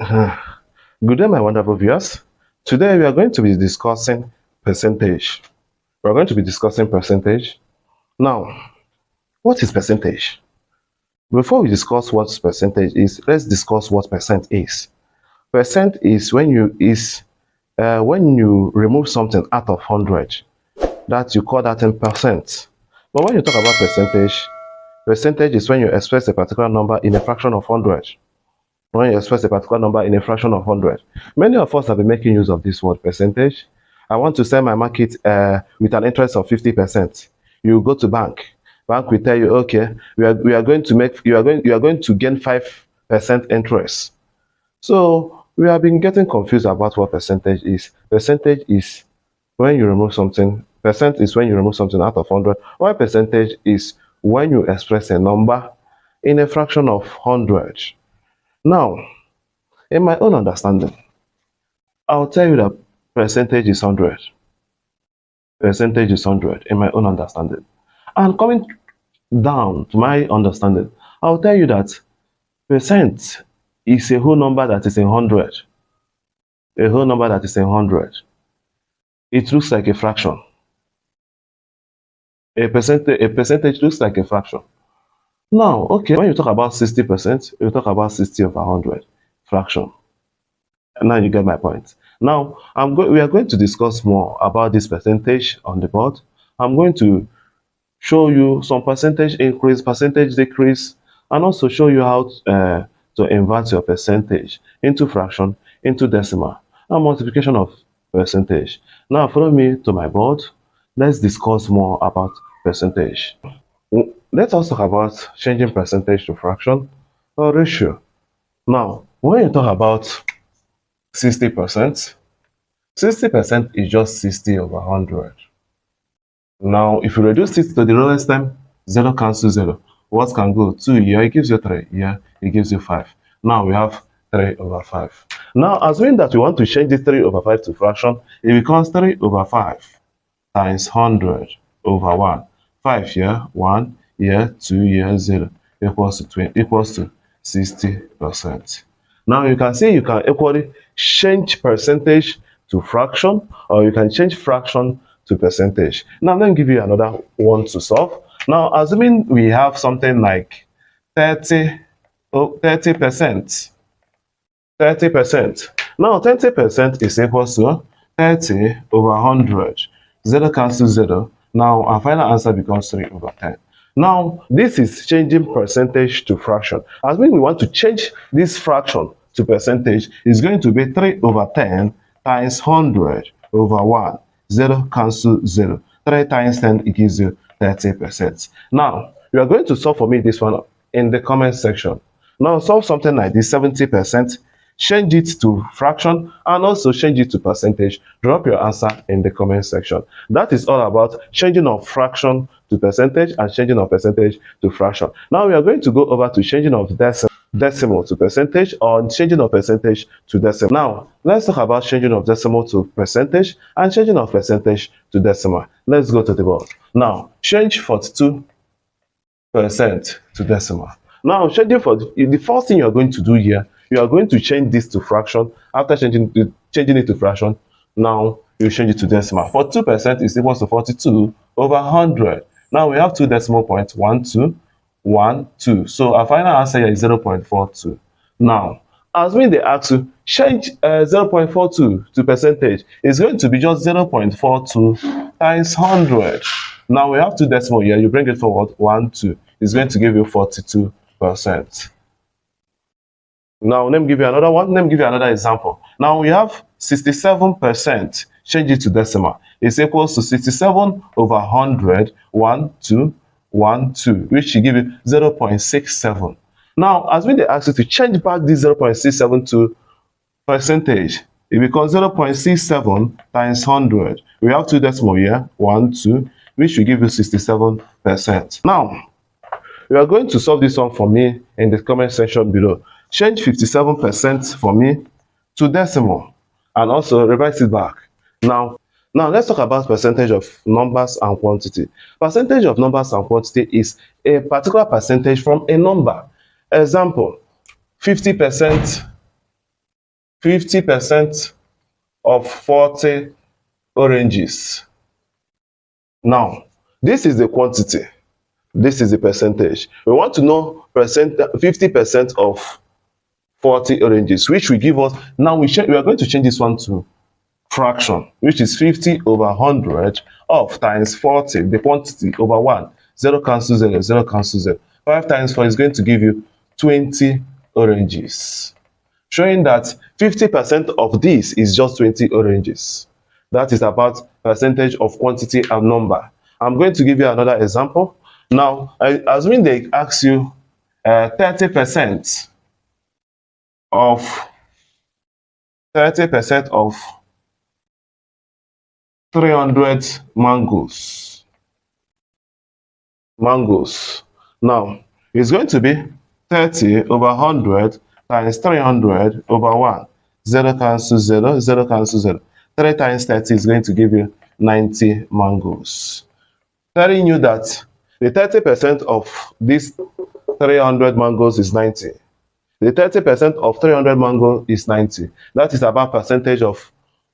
Good day, my wonderful viewers. Today we are going to be discussing percentage. We're going to be discussing percentage. Now, what is percentage? Before we discuss what percentage is, let's discuss what percent is. Percent is when you remove something out of 100, that you call that in percent. But when you talk about percentage is when you express a particular number in a fraction of 100. When you express a particular number in a fraction of 100. Many of us have been making use of this word percentage. I want to sell my market with an interest of 50%. You go to bank. Bank will tell you, okay, you are going to gain 5% interest. So we have been getting confused about what percentage is. Percentage is when you remove something. Percent is when you remove something out of 100. While percentage is when you express a number in a fraction of 100. Now, in my own understanding, I'll tell you that percentage is 100. Percentage is 100 in my own understanding. And coming down to my understanding, I'll tell you that percent is a whole number that is in 100. A whole number that is in 100. It looks like a fraction. A percentage looks like a fraction. Now, okay, when you talk about 60%, you talk about 60 over 100 fraction. And now you get my point. Now, we are going to discuss more about this percentage on the board. I'm going to show you some percentage increase, percentage decrease, and also show you how to invert your percentage into fraction, into decimal, and multiplication of percentage. Now, follow me to my board. Let's discuss more about percentage. Let us talk about changing percentage to fraction or ratio. Now, when you talk about 60%, 60% is just 60 over 100. Now, if you reduce it to the lowest term, 0 cancels 0. What can go? 2 here, it gives you 3. Here, it gives you 5. Now we have 3 over 5. Now, assuming that we want to change this 3 over 5 to fraction, it becomes 3 over 5 times 100 over 1. 5 here, 1 here, 2 here, 0 equals to 60%. Now you can see you can equally change percentage to fraction, or you can change fraction to percentage. Now let me give you another one to solve. Now assuming we have something like 30%. 30%. Now 30% is equals to 30 over 100. 0 cancels 0. Now our final answer becomes 3 over 10. Now this is changing percentage to fraction. As we want to change this fraction to percentage, is going to be 3 over 10 times 100 over 1. 0 cancel 0. 3 times 10, it gives you 30%. Now, you are going to solve for me this one in the comment section. Now, solve something like this, 70%. Change it to fraction and also change it to percentage. Drop your answer in the comment section. That is all about changing of fraction to percentage and changing of percentage to fraction. Now, we are going to go over to changing of decimal to percentage or changing of percentage to decimal. Now, let's talk about changing of decimal to percentage and changing of percentage to decimal. Let's go to the board. Now, change 42% to decimal. Now, changing the first thing you are going to do here, you are going to change this to fraction. After changing it to fraction, now you change it to decimal. 42% is equal to 42 over 100. Now we have two decimal points, 1, 2. 1, 2. So our final answer here is 0.42. Now, as when they ask you, change 0.42 to percentage, it's going to be just 0.42 times 100. Now we have two decimal here. You bring it forward, 1, 2. It's going to give you 42%. Now, let me give you another one. Let me give you another example. Now we have 67%. Change it to decimal. It's equals to 67 over 100, 1, 2. 1, 2, which will give you 0.67. Now, as when they ask you to change back this 0.67 to percentage, it becomes 0.67 times 100. We have two decimal here, 1, 2, which will give you 67%. Now, we are going to solve this one for me in the comment section below. Change 57% for me to decimal and also revise it back. Now let's talk about percentage of numbers and quantity. Percentage of numbers and quantity is a particular percentage from a number. Example, 50% 50% of 40 oranges. Now, this is the quantity. This is the percentage. We want to know 50% of 40 oranges, which will give us, now we are going to change this one to fraction, which is 50 over 100 of times 40, the quantity, over 1. 0 cancels 0, 0 cancels 0. 5 times 4 is going to give you 20 oranges, showing that 50% of this is just 20 oranges. That is about percentage of quantity and number. I'm going to give you another example. Now, assuming they ask you 30% of 300 mangoes. Now, it's going to be 30 over 100 times 300 over 1. 0 cancels 0, 0 cancels 0. 3 times 30 is going to give you 90 mangoes. Telling you that the 30% of these 300 mangoes is 90. The 30% of 300 mango is 90. That is about percentage of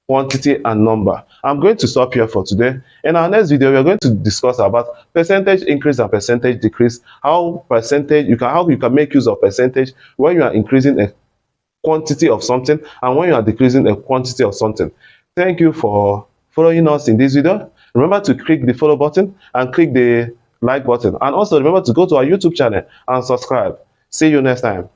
quantity and number. I'm going to stop here for today. In our next video, we are going to discuss about percentage increase and percentage decrease. How you can make use of percentage when you are increasing a quantity of something and when you are decreasing a quantity of something. Thank you for following us in this video. Remember to click the follow button and click the like button. And also remember to go to our YouTube channel and subscribe. See you next time.